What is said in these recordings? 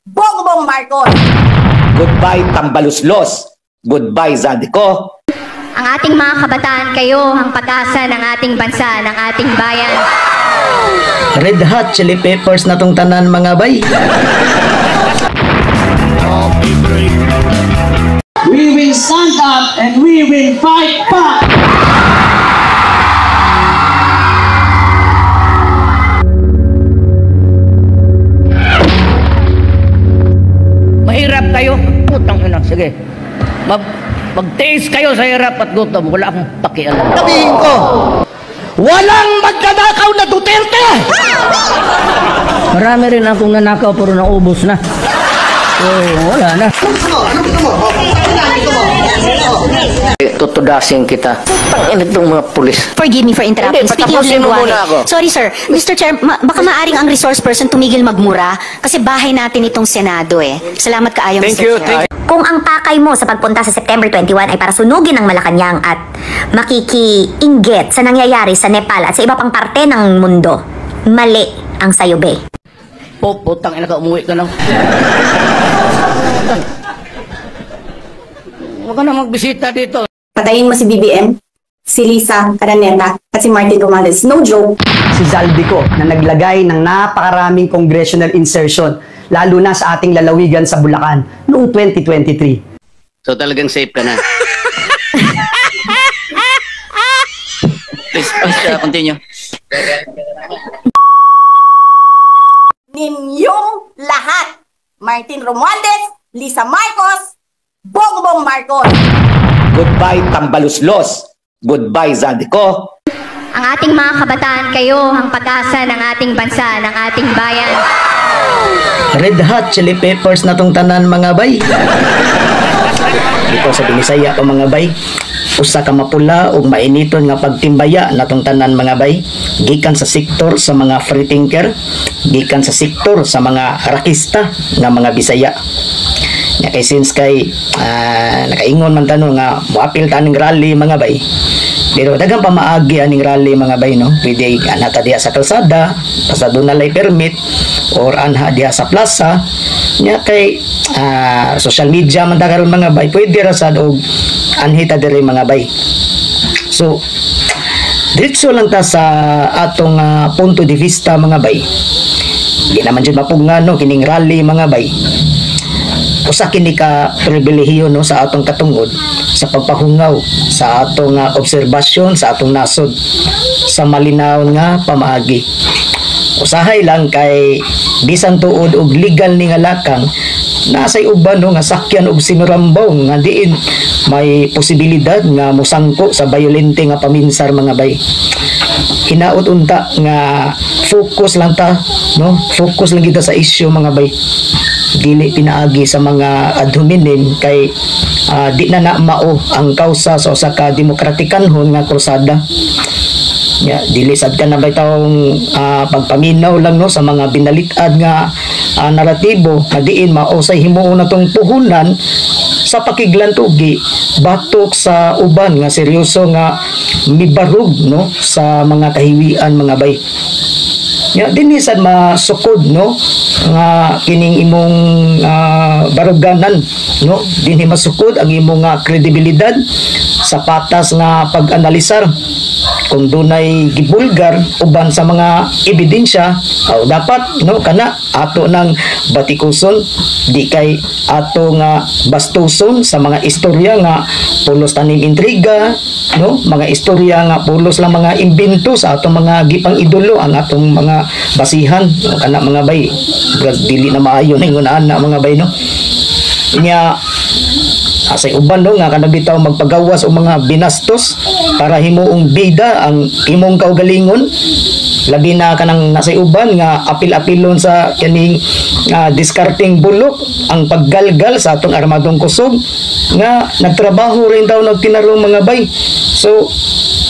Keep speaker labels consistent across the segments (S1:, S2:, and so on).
S1: Bongbong Marcos.
S2: Goodbye Tambaluslos. Goodbye Zadico.
S3: Ang ating mga kabataan, kayo ang pag-asa ng ating bansa, ng ating bayan.
S4: Red Hot Chili Peppers na tong tanan mga bay.
S5: We will stand up and we will fight back.
S6: Mahirap kayo? Putang ina, sige. Mag-taste kayo sa hirap at gutom. Wala akong pakialam.
S4: Sabihin ko, walang magkanakaw na Duterte!
S6: Marami rin akong nanakaw pero naubos na. So, wala na. Tutudasin kita. Tangin itong mga pulis.
S7: Forgive me for interrupting.
S6: Hindi,
S7: Speaking of
S6: patapusin mo
S7: lenguahe.
S6: muna ako.
S7: Sorry sir, Mr. Chair, baka maaring ang resource person tumigil magmura kasi bahay natin itong Senado eh. Salamat kaayo,
S6: Thank
S7: Mr.
S6: you,
S7: Chair.
S6: thank you.
S8: Kung ang pakay mo sa pagpunta sa September 21 ay para sunugin ang Malacanang at makikiinggit sa nangyayari sa Nepal at sa iba pang parte ng mundo, mali ang sayube.
S6: Putang ina ka, umuwi ka lang. Huwag ka na magbisita dito.
S1: Patayin mo si BBM, si Lisa Caraneta, at si Martin Romualdez. No joke.
S4: Si Zaldico na naglagay ng napakaraming congressional insertion, lalo na sa ating lalawigan sa Bulacan noong 2023.
S6: So talagang safe ka na. Please, continue.
S1: Ninyong lahat, Martin Romualdez, Lisa Marcos, Bongbong Marcos.
S2: Goodbye Tambaluslos. Goodbye Zadico.
S3: Ang ating mga kabataan, kayo ang pag-asa ng ating bansa, ng ating bayan.
S4: Red Hot Chili Peppers na tong tanan mga bay. Dito sa Binisaya pa mga bay, usa ka mapula ug mainiton nga pagtimbaya natong tanan mga bay, gikan sa sektor sa mga free thinker, gikan sa sektor sa mga rakista nga mga Bisaya. Nya kay since kay nakaingon man tanong nga moapil ta ning rally mga bay. Pero daghang pamaagi aning rally mga bay no. Pwede anata diha sa kalsada, basta doon na lay permit or anha diha sa plaza. Nya kay social media man ta karon mga bay, pwede ra sad og anhita diri mga bay. So diretso lang ta sa atong punto de vista mga bay. Di naman jud mapugngano kining rally mga bay. Usa kini ka pribilehiyo no sa atong katungod sa pagpahungaw sa atong obserbasyon sa atong nasod sa malinaw nga pamaagi. Usahay lang kay bisan tuod og legal ni nga lakang nasay uban no nga sakyan og sinurambaw nga diin may posibilidad nga mosangko sa bayolente nga paminsar mga bay. Hinaot unta nga focus lang ta no, focus lang kita sa issue mga bay, dili pinaagi sa mga ad hominem kay di na mao ang kausa sa usa ka demokratikanhon nga krusada. Dili sad ka na baytawong pagpaminaw lang no sa mga binalitad nga naratibo nga diin mao say himuon natong puhunan sa pakiglantugi batok sa uban nga seryoso nga mibarug no sa mga kahiwian mga bay. Dinhi sad masukod no nga kining imong baruganan no, dinhi masukod ang imong kredibilidad sa patas nga pag-analisar kung dunay gibulgar uban sa mga ebidensya o dapat no kana ato nang batikuson, di kay ato nga bastuson sa mga istorya nga pulos tanim intriga no, mga istorya nga pulos lang mga imbento sa atong mga gipang idolo ang atong mga basihan no, kana mga bay dili na maayo na ingon ana mga bay no. Nya asay uban no nga kana bitaw magpagawas og mga binastos para himuong bida ang imong kaugalingon, labi na kanang nasay uban nga apil-apilon sa kaning discarding bulok ang paggalgal sa atong armadong kusog nga nagtrabaho rin daw nagtinarong mga bay. So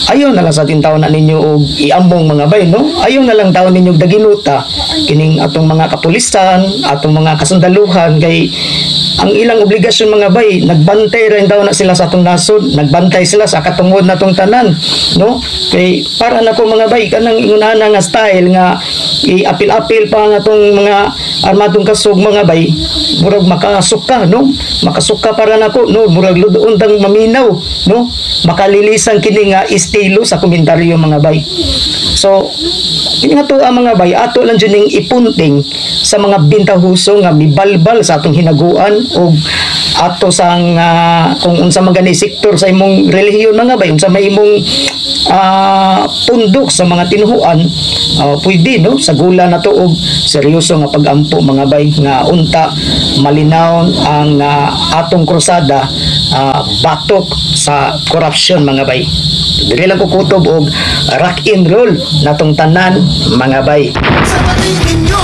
S4: ayaw na lang sa ating taon na ninyo og iambong mga bay, no? Ayaw na lang taon ninyo daginuta kining atong mga kapulisan, atong mga kasundaluhan kay ang ilang obligasyon mga bay, nagbantay rin daw na sila sa atong nasod, nagbantay sila sa katungod natong tanan, no? Kay para nako mga bay kanang ingunahan nga style nga i-apil-apil pa nga atong mga armadong kasug mga bay, murag makasuka, no? Makasuka para nako, no? Murag ludoon tang maminaw, no? Makalilisan kini nga estilo sa komentaryo mga bay. So kini nga to ang mga bay ato lang dyan ning ipunting sa mga bintahuso nga mibalbal sa atong hinaguan o ato sang kung unsa man gani sektor sa imong relihiyon mga bay, unsa may imong pundok sa mga tinuhuan, pwede no sa gula na to og seryoso nga pagampo mga bay nga unta malinaw ang atong krusada batok sa corruption mga bay. Dili lang ko kutob og rock and roll natong tanan mga bay.
S9: Sa patingin nyo,